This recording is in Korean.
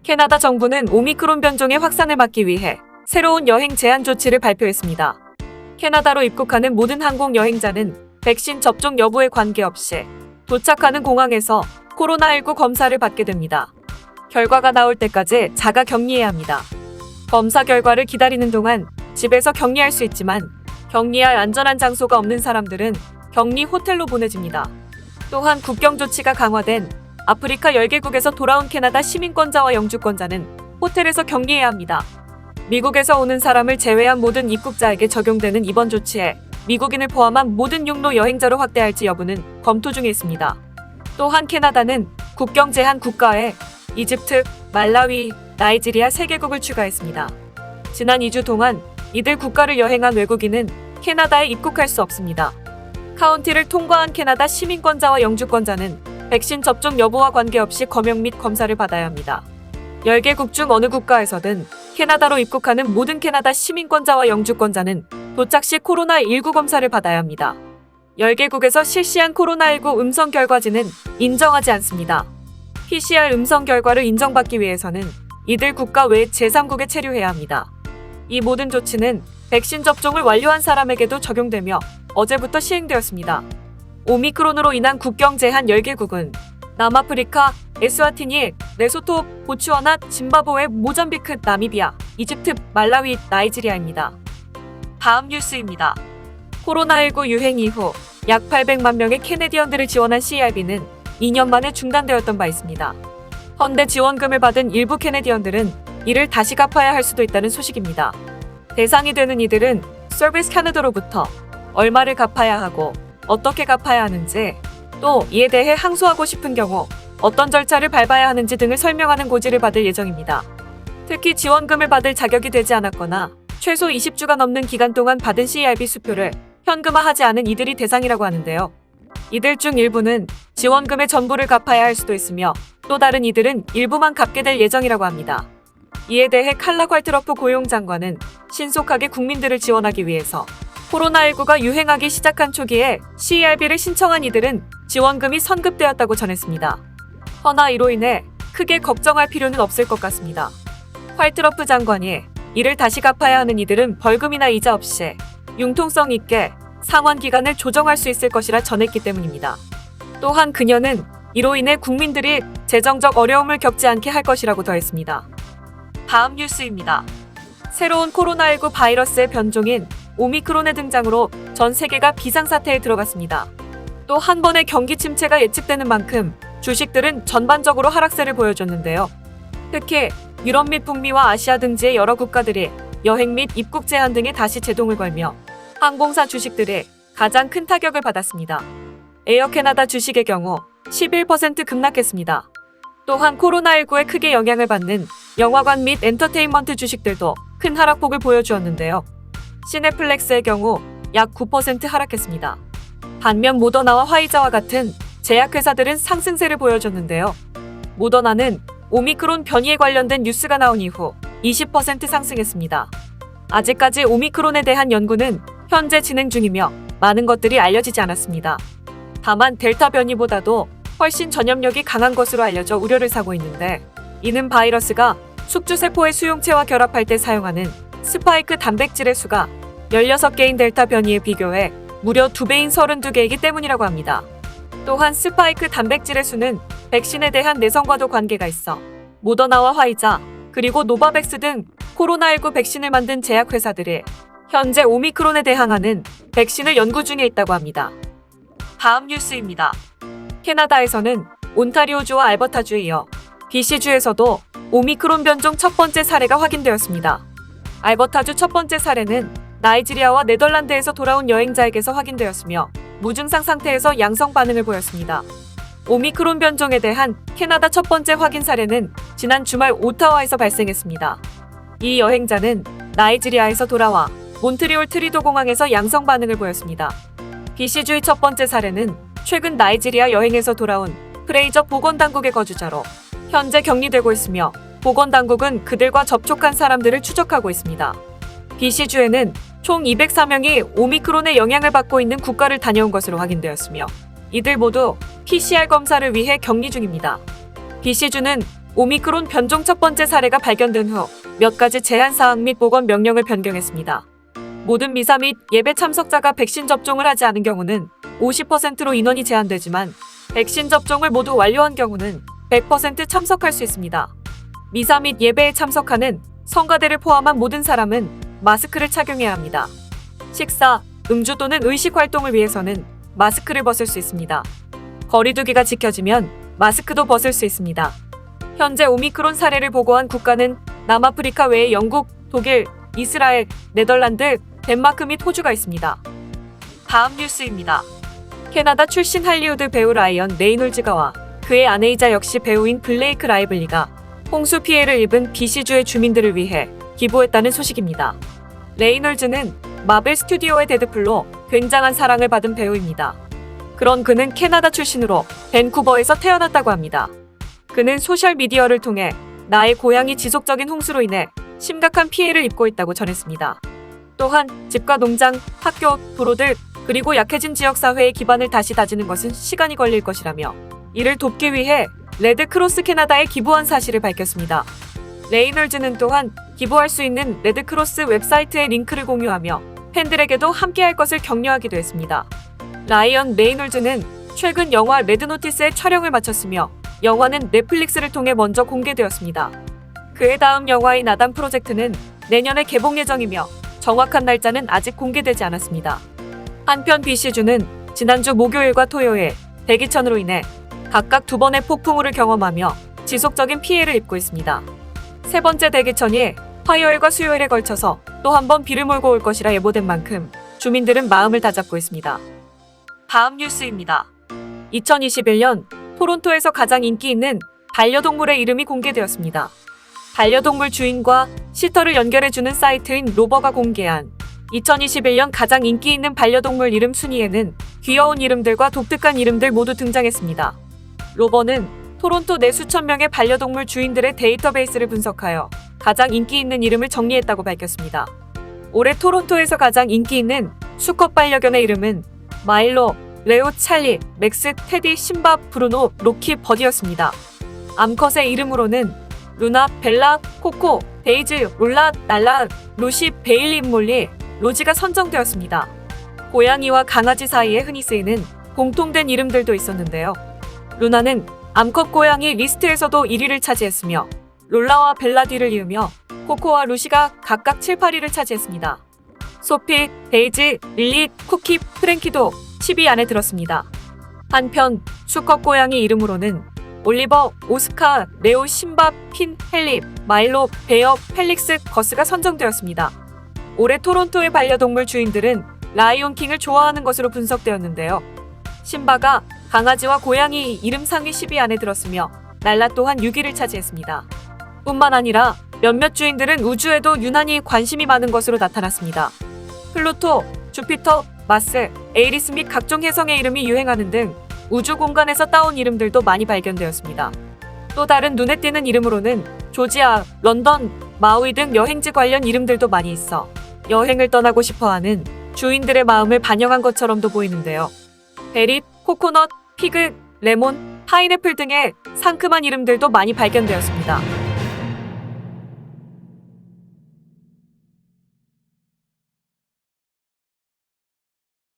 캐나다 정부는 오미크론 변종의 확산을 막기 위해 새로운 여행 제한 조치를 발표했습니다. 캐나다로 입국하는 모든 항공 여행자는 백신 접종 여부에 관계없이 도착하는 공항에서 코로나19 검사를 받게 됩니다. 결과가 나올 때까지 자가 격리해야 합니다. 검사 결과를 기다리는 동안 집에서 격리할 수 있지만 격리할 안전한 장소가 없는 사람들은 격리 호텔로 보내집니다. 또한 국경 조치가 강화된 아프리카 10개국에서 돌아온 캐나다 시민권자와 영주권자는 호텔에서 격리해야 합니다. 미국에서 오는 사람을 제외한 모든 입국자에게 적용되는 이번 조치에 미국인을 포함한 모든 육로 여행자로 확대할지 여부는 검토 중에 있습니다. 또한 캐나다는 국경 제한 국가에 이집트, 말라위, 나이지리아 3개국을 추가했습니다. 지난 2주 동안 이들 국가를 여행한 외국인은 캐나다에 입국할 수 없습니다. 카운티를 통과한 캐나다 시민권자와 영주권자는 백신 접종 여부와 관계없이 검역 및 검사를 받아야 합니다. 10개국 중 어느 국가에서든 캐나다로 입국하는 모든 캐나다 시민권자와 영주권자는 도착 시 코로나19 검사를 받아야 합니다. 10개국에서 실시한 코로나19 음성 결과지는 인정하지 않습니다. PCR 음성 결과를 인정받기 위해서는 이들 국가 외 제3국에 체류해야 합니다. 이 모든 조치는 백신 접종을 완료한 사람에게도 적용되며 어제부터 시행되었습니다. 오미크론으로 인한 국경 제한 10개국은 남아프리카, 에스와티니, 레소토, 보츠와나, 짐바브웨, 모잠비크, 나미비아, 이집트, 말라위, 나이지리아입니다. 다음 뉴스입니다. 코로나19 유행 이후 약 800만 명의 캐네디언들을 지원한 CRB는 2년 만에 중단되었던 바 있습니다. 헌데 지원금을 받은 일부 캐네디언들은 이를 다시 갚아야 할 수도 있다는 소식입니다. 대상이 되는 이들은 서비스 캐나다로부터 얼마를 갚아야 하고 어떻게 갚아야 하는지, 또 이에 대해 항소하고 싶은 경우 어떤 절차를 밟아야 하는지 등을 설명하는 고지를 받을 예정입니다. 특히 지원금을 받을 자격이 되지 않았거나 최소 20주가 넘는 기간 동안 받은 CRB 수표를 현금화하지 않은 이들이 대상이라고 하는데요. 이들 중 일부는 지원금의 전부를 갚아야 할 수도 있으며 또 다른 이들은 일부만 갚게 될 예정이라고 합니다. 이에 대해 칼라 괄트러프 고용장관은 신속하게 국민들을 지원하기 위해서 코로나19가 유행하기 시작한 초기에 CRB를 신청한 이들은 지원금이 선급되었다고 전했습니다. 허나 이로 인해 크게 걱정할 필요는 없을 것 같습니다. 괄트러프 장관이 이를 다시 갚아야 하는 이들은 벌금이나 이자 없이 융통성 있게 상환 기간을 조정할 수 있을 것이라 전했기 때문입니다. 또한 그녀는 이로 인해 국민들이 재정적 어려움을 겪지 않게 할 것이라고 더했습니다. 다음 뉴스입니다. 새로운 코로나19 바이러스의 변종인 오미크론의 등장으로 전 세계가 비상사태에 들어갔습니다. 또 한 번의 경기 침체가 예측되는 만큼 주식들은 전반적으로 하락세를 보여줬는데요. 특히 유럽 및 북미와 아시아 등지의 여러 국가들이 여행 및 입국 제한 등에 다시 제동을 걸며 항공사 주식들이 가장 큰 타격을 받았습니다. 에어 캐나다 주식의 경우 11% 급락했습니다. 또한 코로나19에 크게 영향을 받는 영화관 및 엔터테인먼트 주식들도 큰 하락폭을 보여주었는데요. 시네플렉스의 경우 약 9% 하락했습니다. 반면 모더나와 화이자와 같은 제약회사들은 상승세를 보여줬는데요. 모더나는 오미크론 변이에 관련된 뉴스가 나온 이후 20% 상승했습니다. 아직까지 오미크론에 대한 연구는 현재 진행 중이며 많은 것들이 알려지지 않았습니다. 다만 델타 변이보다도 훨씬 전염력이 강한 것으로 알려져 우려를 사고 있는데, 이는 바이러스가 숙주세포의 수용체와 결합할 때 사용하는 스파이크 단백질의 수가 16개인 델타 변이에 비교해 무려 2배인 32개이기 때문이라고 합니다. 또한 스파이크 단백질의 수는 백신에 대한 내성과도 관계가 있어 모더나와 화이자, 그리고 노바백스 등 코로나19 백신을 만든 제약회사들이 현재 오미크론에 대항하는 백신을 연구 중에 있다고 합니다. 다음 뉴스입니다. 캐나다에서는 온타리오주와 알버타주에 이어 BC주에서도 오미크론 변종 첫 번째 사례가 확인되었습니다. 알버타주 첫 번째 사례는 나이지리아와 네덜란드에서 돌아온 여행자에게서 확인되었으며 무증상 상태에서 양성 반응을 보였습니다. 오미크론 변종에 대한 캐나다 첫 번째 확인 사례는 지난 주말 오타와에서 발생했습니다. 이 여행자는 나이지리아에서 돌아와 몬트리올 트리도 공항에서 양성 반응을 보였습니다. BC주의 첫 번째 사례는 최근 나이지리아 여행에서 돌아온 프레이저 보건당국의 거주자로 현재 격리되고 있으며 보건당국은 그들과 접촉한 사람들을 추적하고 있습니다. BC주에는 총 204명이 오미크론의 영향을 받고 있는 국가를 다녀온 것으로 확인되었으며 이들 모두 PCR 검사를 위해 격리 중입니다. BC주는 오미크론 변종 첫 번째 사례가 발견된 후 몇 가지 제한 사항 및 보건 명령을 변경했습니다. 모든 미사 및 예배 참석자가 백신 접종을 하지 않은 경우는 50%로 인원이 제한되지만 백신 접종을 모두 완료한 경우는 100% 참석할 수 있습니다. 미사 및 예배에 참석하는 성가대를 포함한 모든 사람은 마스크를 착용해야 합니다. 식사, 음주 또는 의식 활동을 위해서는 마스크를 벗을 수 있습니다. 거리두기가 지켜지면 마스크도 벗을 수 있습니다. 현재 오미크론 사례를 보고한 국가는 남아프리카 외에 영국, 독일, 이스라엘, 네덜란드, 덴마크 및 호주가 있습니다. 다음 뉴스입니다. 캐나다 출신 할리우드 배우 라이언 레이놀즈가 그의 아내이자 역시 배우인 블레이크 라이블리가 홍수 피해를 입은 BC주의 주민들을 위해 기부했다는 소식입니다. 레이놀즈는 마블 스튜디오의 데드풀로 굉장한 사랑을 받은 배우입니다. 그런 그는 캐나다 출신으로 밴쿠버에서 태어났다고 합니다. 그는 소셜미디어를 통해 나의 고향이 지속적인 홍수로 인해 심각한 피해를 입고 있다고 전했습니다. 또한 집과 농장, 학교, 도로들, 그리고 약해진 지역사회의 기반을 다시 다지는 것은 시간이 걸릴 것이라며 이를 돕기 위해 레드크로스 캐나다에 기부한 사실을 밝혔습니다. 레이놀즈는 또한 기부할 수 있는 레드크로스 웹사이트의 링크를 공유하며 팬들에게도 함께할 것을 격려하기도 했습니다. 라이언 레이놀즈는 최근 영화 레드노티스의 촬영을 마쳤으며 영화는 넷플릭스를 통해 먼저 공개되었습니다. 그의 다음 영화인 아담 프로젝트는 내년에 개봉 예정이며 정확한 날짜는 아직 공개되지 않았습니다. 한편 BC주는 지난주 목요일과 토요일 대기천으로 인해 각각 2번의 폭풍우를 경험하며 지속적인 피해를 입고 있습니다. 세 번째 대기천이 화요일과 수요일에 걸쳐서 또 한 번 비를 몰고 올 것이라 예보된 만큼 주민들은 마음을 다잡고 있습니다. 다음 뉴스입니다. 2021년 토론토에서 가장 인기 있는 반려동물의 이름이 공개되었습니다. 반려동물 주인과 시터를 연결해주는 사이트인 로버가 공개한 2021년 가장 인기 있는 반려동물 이름 순위에는 귀여운 이름들과 독특한 이름들 모두 등장했습니다. 로버는 토론토 내 수천 명의 반려동물 주인들의 데이터베이스를 분석하여 가장 인기 있는 이름을 정리했다고 밝혔습니다. 올해 토론토에서 가장 인기 있는 수컷 반려견의 이름은 마일로, 레오, 찰리, 맥스, 테디, 신바, 브루노, 로키, 버디였습니다. 암컷의 이름으로는 루나, 벨라, 코코, 데이즈, 롤라, 날라, 루시, 베일리, 몰리, 로지가 선정되었습니다. 고양이와 강아지 사이에 흔히 쓰이는 공통된 이름들도 있었는데요. 루나는 암컷 고양이 리스트에서도 1위를 차지했으며 롤라와 벨라 뒤를 이으며 코코와 루시가 각각 7, 8위를 차지했습니다. 소피, 데이지, 릴리, 쿠키, 프랭키도 10위 안에 들었습니다. 한편 수컷 고양이 이름으로는 올리버, 오스카, 레오, 신바, 핀, 헨리, 마일로, 베어, 펠릭스, 거스가 선정되었습니다. 올해 토론토의 반려동물 주인들은 라이온킹을 좋아하는 것으로 분석되었는데요. 신바가 강아지와 고양이 이름 상위 10위 안에 들었으며 날라 또한 6위를 차지했습니다. 뿐만 아니라 몇몇 주인들은 우주에도 유난히 관심이 많은 것으로 나타났습니다. 플루토, 주피터, 마스, 에이리스 및 각종 혜성의 이름이 유행하는 등 우주 공간에서 따온 이름들도 많이 발견되었습니다. 또 다른 눈에 띄는 이름으로는 조지아, 런던, 마우이 등 여행지 관련 이름들도 많이 있어 여행을 떠나고 싶어하는 주인들의 마음을 반영한 것처럼도 보이는데요. 베리, 코코넛, 피그, 레몬, 파인애플 등의 상큼한 이름들도 많이 발견되었습니다.